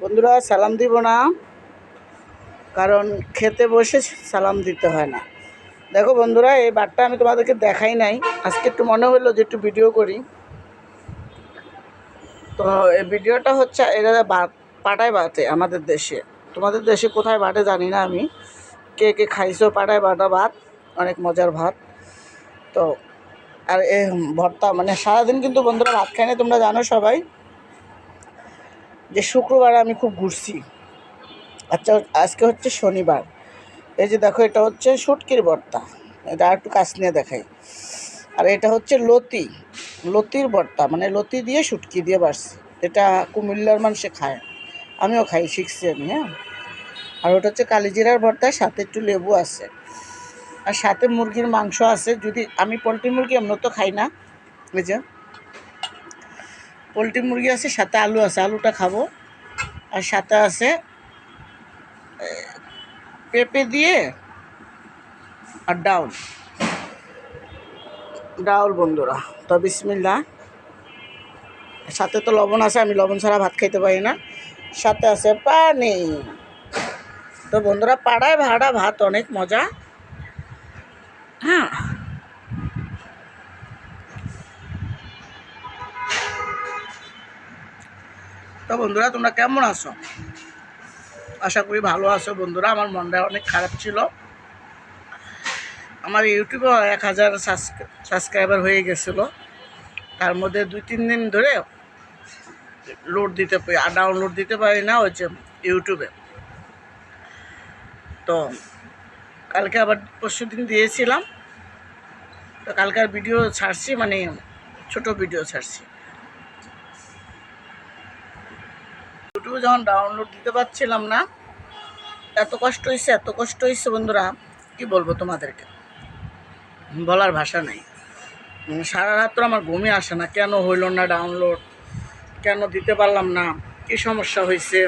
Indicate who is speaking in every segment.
Speaker 1: বন্ধুরা সালাম দিব না, কারণ খেতে বসে সালাম দিতে হয় না। দেখো বন্ধুরা, এই বারটা আমি তোমাদেরকে দেখাই নাই, আজকে একটু মনে হলো যে একটু ভিডিও করি। তো এই ভিডিওটা হচ্ছে এরা পাটায় বাটে আমাদের দেশে। তোমাদের দেশে কোথায় বাটে জানি না আমি। কে কে খাইছো পাটায় বাটা ভাত, অনেক মজার ভাত। তো আর এ ভর্তা, মানে সারাদিন কিন্তু বন্ধুরা ভাত খাই না, তোমরা জানো সবাই যে শুক্রবার আমি খুব ঘুরছি। আচ্ছা, আজকে হচ্ছে শনিবার। এই যে দেখো, এটা হচ্ছে শুটকির ভর্তা, এটা আর একটু কাছ নিয়ে দেখাই। আর এটা হচ্ছে লতির ভর্তা, মানে লতি দিয়ে শুটকি দিয়ে বাড়ছি। এটা কুমিল্লার মানুষে খায়, আমিও খাই, শিখছি আমি। হ্যাঁ, আর ওটা হচ্ছে কালিজিরার ভর্তা, সাথে একটু লেবু আছে, আর সাথে মুরগির মাংস আছে। যদি আমি পোলট্রি মুরগি এমন তো খাই না, এই যে পোলট্রি মুরগি আছে, সাথে আলু আছে, আলুটা খাবো। আর সাথে আছে পেঁপে দিয়ে আর ডাউল বন্ধুরা। তো বিসমিল্লাহ। সাথে তো লবণ আছে, আমি লবণ ছাড়া ভাত খাইতে পারি না। সাথে আছে পানি। তো বন্ধুরা, পাড়ায় ভাড়া ভাত অনেক মজা। হ্যাঁ, তো বন্ধুরা তোমরা কেমন আছো? আশা করি ভালো আছো বন্ধুরা। আমার মনটা অনেক খারাপ ছিল। আমার ইউটিউবে 1000 সাবস্ক্রাইবার হয়ে গেছিলো, তার মধ্যে 2-3 দিন ধরে ডাউনলোড দিতে পারি না হচ্ছে ইউটিউবে। তো কালকে আবার পরশু দিন দিয়েছিলাম। তো কালকার ভিডিও ছাড়ছি, মানে ছোট ভিডিও ছাড়ছি। ইউটিউবে যখন ডাউনলোড দিতে পারছিলাম না, এত কষ্ট হয়েছে বন্ধুরা, কি বলবো তোমাদেরকে, বলার ভাষা নেই। সারা রাত্র আমার ঘুমই আসে না, কেন হইল না ডাউনলোড, কেন দিতে পারলাম না, কি সমস্যা হয়েছে।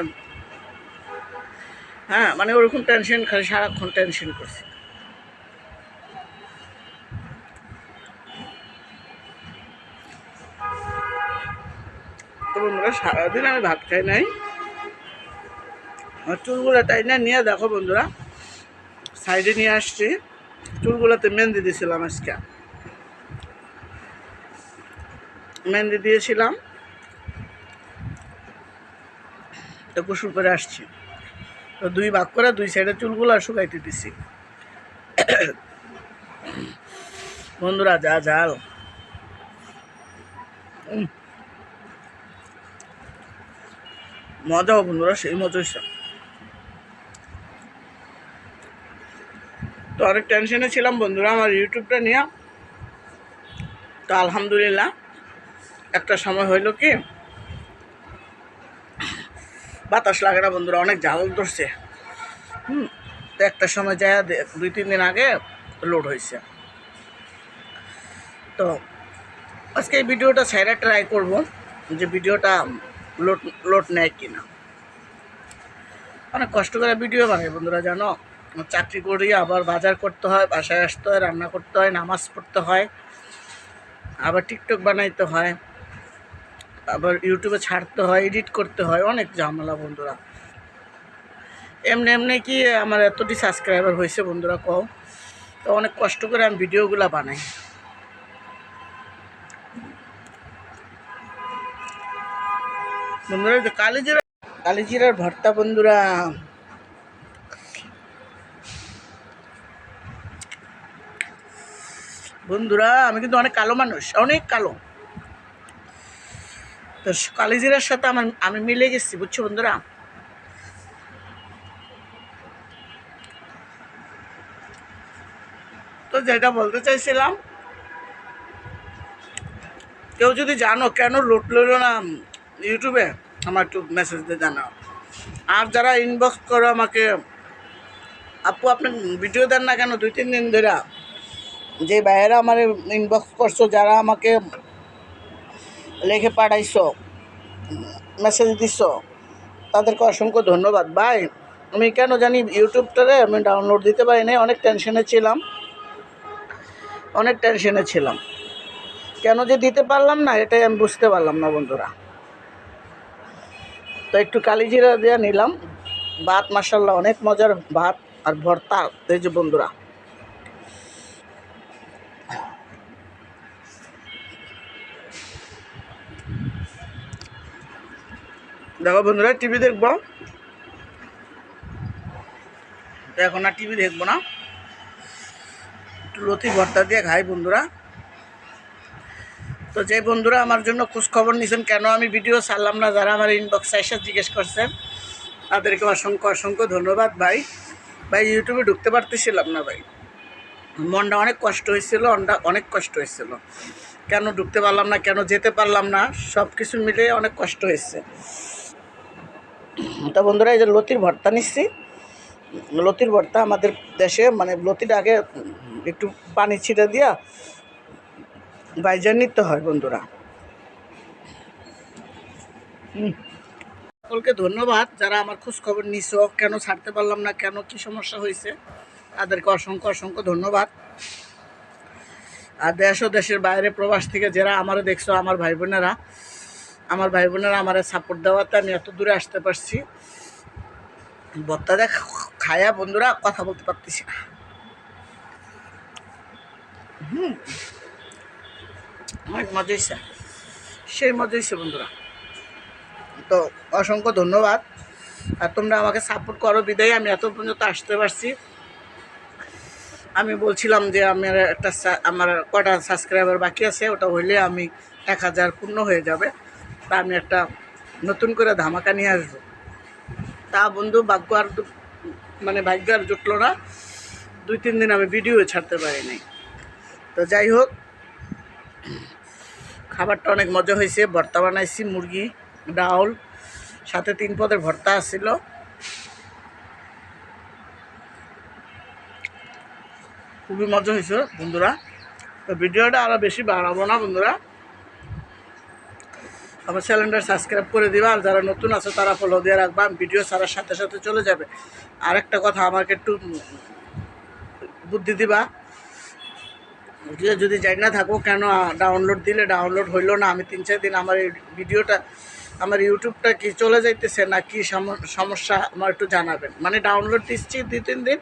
Speaker 1: হ্যাঁ, মানে ওরকম টেনশন, খালি সারাক্ষণ টেনশন করছি। তো বন্ধুরা, সারাদিন আমি ভাত খাই নাই। আমার চুলগুলো তাই না নিয়ে দেখো বন্ধুরা, সাইডে নিয়ে আসছি। চুলগুলোতে মেহেন্দি দিয়েছিলাম, আজকে মেহেন্দি দিয়েছিলাম। তো গোসল করে আসছি। তো 2 ভাগ করে 2 সাইডে চুলগুলো শুকাইতে দিছি বন্ধুরা। যা ঝাল, মজাও বন্ধুরা, সেই মজা হয়েছে। তো অনেক টেনশনে ছিলাম বন্ধুরা আমার ইউটিউবটা নিয়ে। তো আলহামদুলিল্লাহ, একটা সময় হইল কি, বাতাস লাগে না বন্ধুরা, অনেক ঝাল ধরছে। তো একটা সময় যায় 2-3 দিন আগে লোড হয়েছে। তো আজকে এই ভিডিওটা ছাইরা ট্রাই করব যে ভিডিওটা লোড লোড নেয় কিনা। অনেক কষ্ট করে ভিডিও বানাই বন্ধুরা, জানো। চাকরি করি, আবার বাজার করতে হয়, বাসায় আসতে হয়, রান্না করতে হয়, নামাজ পড়তে হয়, আবার টিকটক বানাইতে হয়, আবার ইউটিউবে ছাড়তে হয়, এডিট করতে হয়, অনেক ঝামেলা বন্ধুরা। এমনি কি আমার এতটি সাবস্ক্রাইবার হয়েছে বন্ধুরা, কও। তো অনেক কষ্ট করে আমি ভিডিওগুলো বানাই বন্ধুরা। যে কালিজিরার ভর্তা বন্ধুরা, আমি কিন্তু অনেক কালো মানুষ, অনেক কালো। তো কালিজিরার সাথে আমি মিলে গেছি, বুঝছো বন্ধুরা। তো যেটা বলতে চাইছিলাম, কেউ যদি জানো কেন লোড লইল না ইউটিউবে, আমার একটু মেসেজ দিয়ে জানাও। আর যারা ইনবক্স করো আমাকে, আপু আপনি ভিডিও দেন না কেন 2-3 দিন ধরে, যে ভাইয়েরা আমার ইনবক্স করছো, যারা আমাকে লিখে পাঠাইছো, মেসেজ দিছ, তাদেরকে অসংখ্য ধন্যবাদ ভাই। আমি কেন জানি ইউটিউবটারে আমি ডাউনলোড দিতে পারি নাই, অনেক টেনশনে ছিলাম। কেন যে দিতে পারলাম না, এটাই আমি বুঝতে পারলাম না বন্ধুরা। তো তো একটু কালিজিরা দিয়ে নিলাম। ভাত মাশাল্লাহ অনেক মজার ভাত আর ভর্তা। এই যে বন্ধুরা, দেখো বন্ধুরা, টিভি দেখবো এখন, আর টিভি দেখবো না, একটু লতি ভর্তা দিয়ে খাই বন্ধুরা। তো যে বন্ধুরা আমার জন্য খোঁজখবর নিয়েছেন কেন আমি ভিডিও ছাড়লাম না, যারা আমার ইনবক্সে এসে জিজ্ঞেস করছেন, তাদেরকে অসংখ্য অসংখ্য ধন্যবাদ ভাই। ভাই ইউটিউবে ঢুকতে পারতেছিলাম না ভাই, মনটা অনেক কষ্ট হয়েছিল, অনেক কষ্ট হয়েছিল। কেন ঢুকতে পারলাম না, কেন যেতে পারলাম না, সব কিছু মিলে অনেক কষ্ট হয়েছে। তো বন্ধুরা, এই যে লতির ভর্তা নিচ্ছি, লতির ভর্তা আমাদের দেশে মানে লতিটা আগে একটু পানি ছিটে দিয়া ভাইজান নিতে হয় বন্ধুরা। সকলকে ধন্যবাদ যারা আমার খোঁজ খবর নিছো, কেন ছাড়তে পারলাম না, কেন কি সমস্যা হয়েছে, তাদেরকে অসংখ্য অসংখ্য ধন্যবাদ। আর দেশ ও দেশের বাইরে প্রবাস থেকে যারা আমারও দেখছো, আমার ভাই বোনেরা আমার সাপোর্ট দেওয়াতে আমি এত দূরে আসতে পারছি। ভর্তা দেখ খায়া বন্ধুরা কথা বলতে পারতেছি না। অনেক মজা হয়েছে, সেই মজা হয়েছে বন্ধুরা। তো অসংখ্য ধন্যবাদ। আর তোমরা আমাকে সাপোর্ট করো বিদায় আমি এত পর্যন্ত আসতে পারছি। আমি বলছিলাম যে আমার কটা সাবস্ক্রাইবার বাকি আছে, ওটা হইলে আমি 1000 পূর্ণ হয়ে যাবে, তা আমি একটা নতুন করে ধামাকা নিয়ে আসবো। তা বন্ধু ভাগ্য আর জুটলো না, 2-3 দিন আমি ভিডিও ছাড়তে পারিনি। তো যাই হোক, খাবারটা অনেক মজা হয়েছে। ভর্তা বানাইছি, মুরগি, ডাউল, সাথে 3 পদের ভর্তা আসছিল। খুবই মজা হয়েছে বন্ধুরা। তো ভিডিওটা আরও বেশি বাড়াবো না বন্ধুরা, আমার চ্যানেলটা সাবস্ক্রাইব করে দিবা, আর যারা নতুন আছে তারা ফলো দিয়ে রাখবা, ভিডিও ছাড়ার সাথে সাথে চলে যাবে। আর একটা কথা, আমাকে একটু বুদ্ধি দিবা, যদি যাই না থাকো কেন ডাউনলোড দিলে ডাউনলোড হইলো না, আমি 3-4 দিন আমার এই ভিডিওটা, আমার ইউটিউবটা কি চলে যাইতেছে না কি সমস্যা আমার একটু জানাবেন। মানে ডাউনলোড দিচ্ছি 2-3 দিন,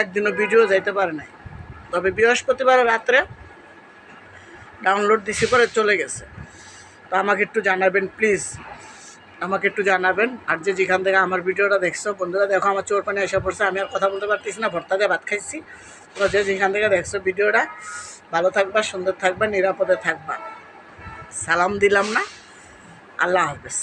Speaker 1: একদিনও ভিডিও যাইতে পারে নাই, তবে বৃহস্পতিবার রাত্রে ডাউনলোড দিছি পরে চলে গেছে। তো আমাকে একটু জানাবেন প্লিজ, আমাকে একটু জানাবেন। আর যেখান থেকে আমার ভিডিওটা দেখছো বন্ধুরা, দেখো আমার চোর পানি এসে পড়ছে, আমি আর কথা বলতে পারতেছি না, ভর্তা দিয়ে ভাত খাইছি। তো যেখান থেকে দেখছো ভিডিওটা, ভালো থাকবা, সুন্দর থাকবা, নিরাপদে থাকবা। সালাম দিলাম না, আল্লাহ হাফেজ।